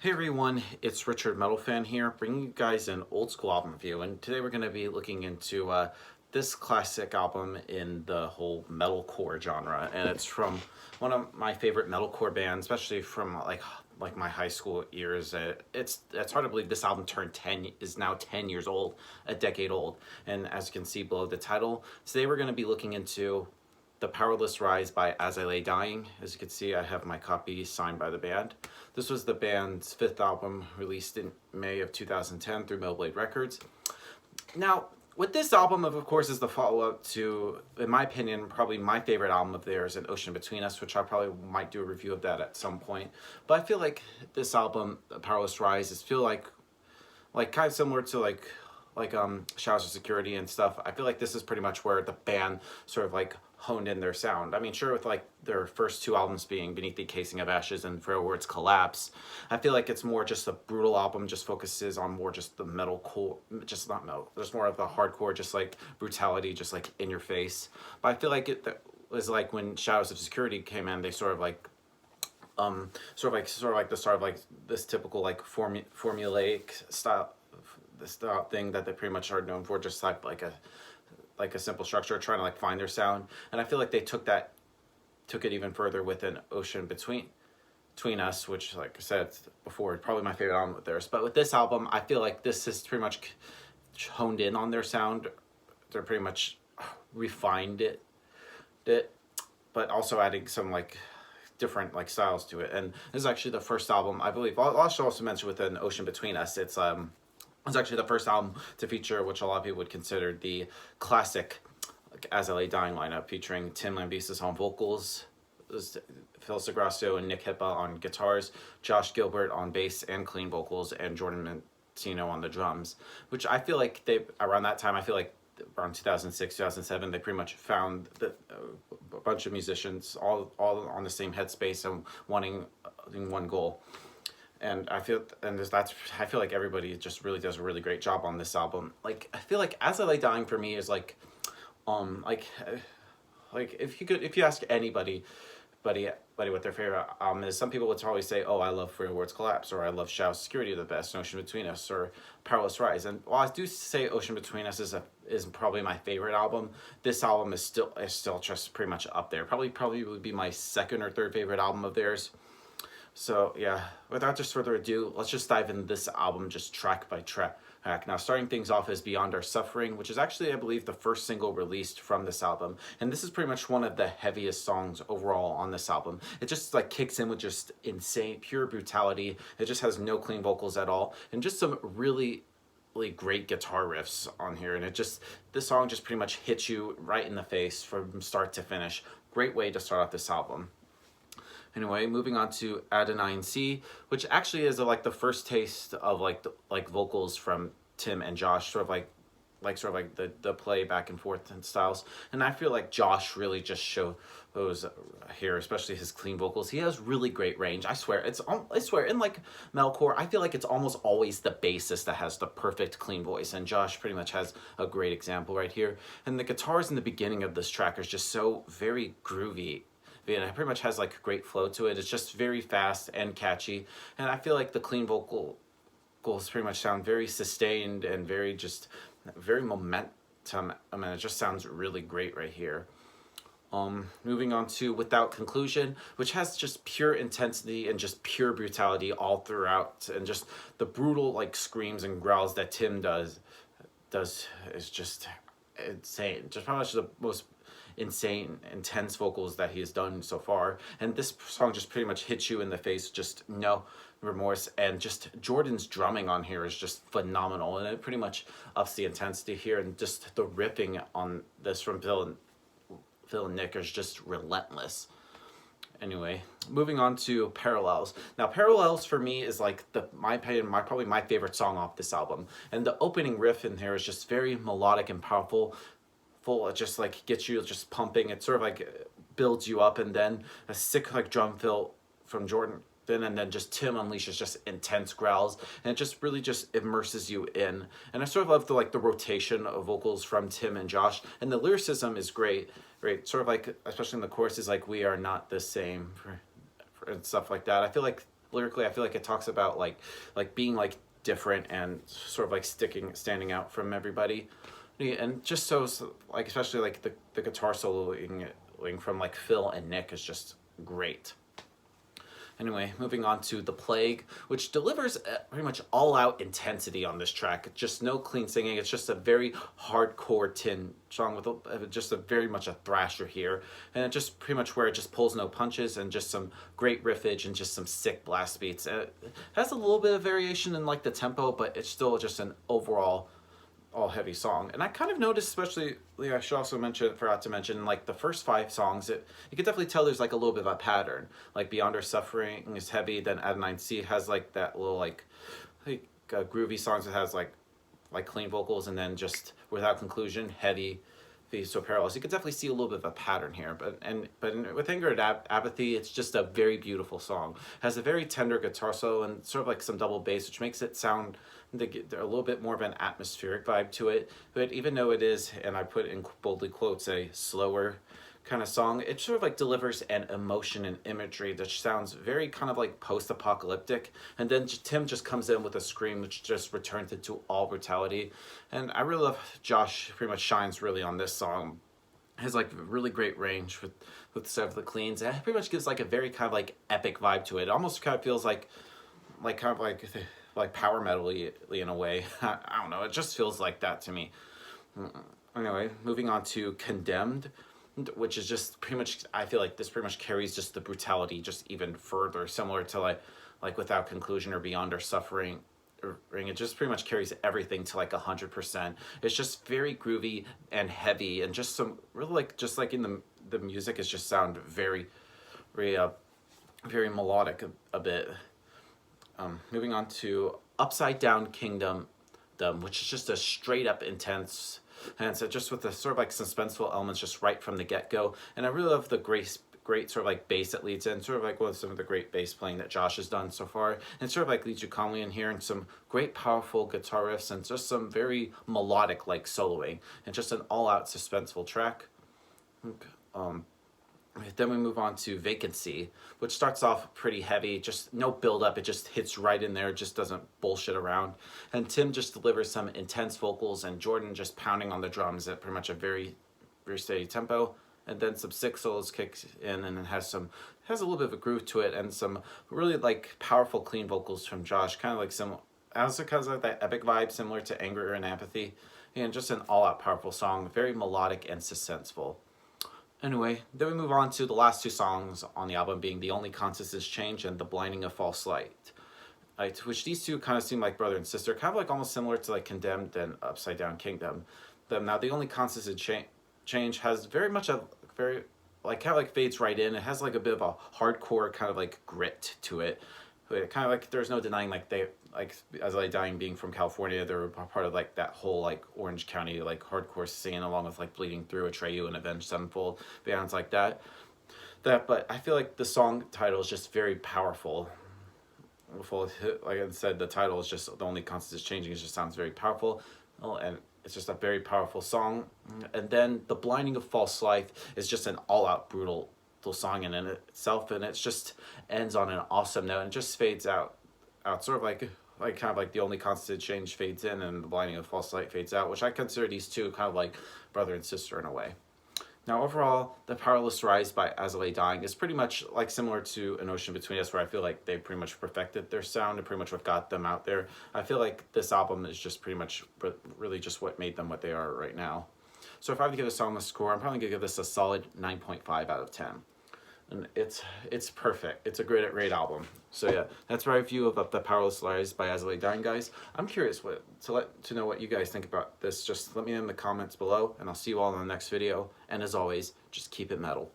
Hey everyone, it's Richard Metal Fan here, bringing you guys an old school album review, and today we're going to be looking into this classic album in the whole metalcore genre, and it's from one of my favorite metalcore bands, especially from like my high school years. It's hard to believe this album is now 10 years old, a decade old, and as you can see below the title, today we're going to be looking into the Powerless Rise by As I Lay Dying. As you can see, I have my copy signed by the band. This was the band's fifth album, released in May of 2010 through Metal Blade Records. Now, with this album, of course, is the follow-up to, in my opinion, probably my favorite album of theirs, An Ocean Between Us, which I probably might do a review of that at some point. But I feel like this album, Powerless Rise, is kind of similar to Showers of Security and stuff. I feel like this is pretty much where the band sort of honed in their sound. I mean, sure, with their first two albums being Beneath the Casing of Ashes and For Words Collapse, I feel like it's more just a brutal album, just focuses on more just the metal core, just not metal, just more of the hardcore, just like brutality, just like in your face. But I feel like it was like when Shadows of Security came in, they sort of sort of like the start of this typical formulaic style, this thing that they pretty much are known for, just like a simple structure, trying to find their sound. And I feel like they took it even further with An Ocean Between Us, which, like I said before, probably my favorite album of theirs. But with this album, I feel like this is pretty much honed in on their sound. They're pretty much refined it, but also adding some different styles to it. And this is actually the first album, I believe. I should also mention with An Ocean Between Us, it's actually the first album to feature, which a lot of people would consider the classic As I Lay Dying lineup, featuring Tim Lambesis on vocals, Phil Segrasso and Nick Hippa on guitars, Josh Gilbert on bass and clean vocals, and Jordan Mentino on the drums. Which I feel like around that time, I feel like around 2006, 2007, they pretty much found a bunch of musicians all on the same headspace and wanting one goal. And I feel like everybody just really does a really great job on this album. I feel like As I Lay Dying for me is if you ask anybody what their favorite album is, some people would probably say, oh, I love For Words Collapse, or I love Showers of Security the best, Ocean Between Us, or Powerless Rise. And while I do say Ocean Between Us is probably my favorite album, this album is still just pretty much up there. Probably would be my second or third favorite album of theirs. So yeah, without just further ado, let's just dive into this album just track by track. Now, starting things off is Beyond Our Suffering, which is actually, I believe, the first single released from this album. And this is pretty much one of the heaviest songs overall on this album. It just kicks in with just insane, pure brutality. It just has no clean vocals at all, and just some really great guitar riffs on here. And this song just pretty much hits you right in the face from start to finish. Great way to start off this album. Anyway, moving on to Adenine C, which actually is the first taste of vocals from Tim and Josh, sort of the play back and forth and styles. And I feel like Josh really just shows here, especially his clean vocals. He has really great range. I swear in metalcore, I feel like it's almost always the bassist that has the perfect clean voice, and Josh pretty much has a great example right here. And the guitars in the beginning of this track are just so very groovy. And it pretty much has great flow to it. It's just very fast and catchy, and I feel like the clean vocals pretty much sound very sustained and very momentum. I mean, it just sounds really great right here. Moving on to Without Conclusion, which has just pure intensity and just pure brutality all throughout, and just the brutal screams and growls that Tim does is just insane. Just probably the most insane, intense vocals that he has done so far. And this song just pretty much hits you in the face, just no remorse. And just Jordan's drumming on here is just phenomenal, and it pretty much ups the intensity here. And just the riffing on this from Phil and Nick is just relentless. Anyway, moving on to Parallels. Now, Parallels for me is probably my favorite song off this album. And the opening riff in here is just very melodic and powerful. It just gets you just pumping. It sort of builds you up, and then a sick drum fill from Jordan, and then just Tim unleashes just intense growls, and it just really just immerses you in. And I sort of love the rotation of vocals from Tim and Josh, and the lyricism is great. Sort of especially in the choruses, we are not the same, and stuff like that. I feel like lyrically, I feel like it talks about like being like different and sort of like standing out from everybody. And just like especially like the guitar soloing from like Phil and Nick is just great. Anyway, moving on to The Plague, which delivers pretty much all-out intensity on this track. Just no clean singing. It's just a very hardcore tin song with just a very much a thrasher here. And it just pretty much where it just pulls no punches and just some great riffage and just some sick blast beats. It has a little bit of variation in like the tempo, but it's still just an overall all heavy song. And I kind of noticed, especially, I should also forgot to mention, like the first 5 songs, you could definitely tell there's like a little bit of a pattern. Like Beyond Our Suffering is heavy, then Adenine C has like that little like groovy songs that has like clean vocals, and then just Without Conclusion, heavy. So Powerless, you could definitely see a little bit of a pattern here, but with Anger and Apathy, it's just a very beautiful song. It has a very tender guitar solo and sort of like some double bass, which makes it sound a little bit more of an atmospheric vibe to it. But even though it is, and I put in boldly quotes, a slower kind of song, it sort of like delivers an emotion and imagery that sounds very kind of like post-apocalyptic, and then Tim just comes in with a scream which just returns it to all brutality. And I really love Josh pretty much shines really on this song. It has like really great range with some of the cleans, and it pretty much gives like a very kind of like epic vibe to it. It almost kind of feels like power metal-y in a way. I don't know, it just feels like that to me. Anyway, moving on to Condemned, which is just pretty much, I feel like this pretty much carries just the brutality just even further, similar to like Without Conclusion or Beyond Our Suffering. It just pretty much carries everything to like 100%. It's just very groovy and heavy, and just some really like just like in the music is just sound very very melodic a bit. Moving on to Upside Down Kingdom, which is just a straight up intense, and so just with the sort of like suspenseful elements just right from the get-go. And I really love the great sort of like bass that leads in, sort of like one of some of the great bass playing that Josh has done so far, and sort of like leads you calmly in here, and some great powerful guitar riffs and just some very melodic like soloing, and just an all-out suspenseful track. Then we move on to Vacancy, which starts off pretty heavy, just no build up, it just hits right in there, just doesn't bullshit around. And Tim just delivers some intense vocals, and Jordan just pounding on the drums at pretty much a very, very steady tempo. And then some sick solos kicks in, and it has a little bit of a groove to it, and some really like powerful clean vocals from Josh, kind of like some, also kind of like that epic vibe similar to Anger and Apathy, and just an all-out powerful song, very melodic and suspenseful. Anyway, then we move on to the last 2 songs on the album, being The Only Constant Is Change and The Blinding of False Light. Which these two kind of seem like brother and sister, kind of like almost similar to like Condemned and Upside Down Kingdom. Now, The Only Constant Is Change has very much a very like kind of like fades right in. It has like a bit of a hardcore kind of like grit to it. But kind of like there's no denying like they like As I Lay Dying being from California, they're part of like that whole like Orange County like hardcore scene, along with like Bleeding Through, Atreyu, and Avenged Sevenfold, bands like that. But I feel like the song title is just very powerful. Like I said, the title is just The Only Constant Is Changing. It just sounds very powerful, and it's just a very powerful song. And then The Blinding of False Light is just an all-out brutal song in itself, and it just ends on an awesome note and just fades out sort of like kind of like The Only Constant Change fades in, and The Blinding of False Light fades out, which I consider these two kind of like brother and sister in a way. Now, overall, The Powerless Rise by As I Lay Dying is pretty much like similar to An Ocean Between Us, where I feel like they pretty much perfected their sound and pretty much what got them out there. I feel like this album is just pretty much really just what made them what they are right now. So if I had to give a song a score, I'm probably going to give this a solid 9.5 out of 10. And it's perfect. It's a great album. So yeah, that's my review of The Powerless Rise by As I Lay Dying, guys. I'm curious to know what you guys think about this. Just let me know in the comments below, and I'll see you all in the next video. And as always, just keep it metal.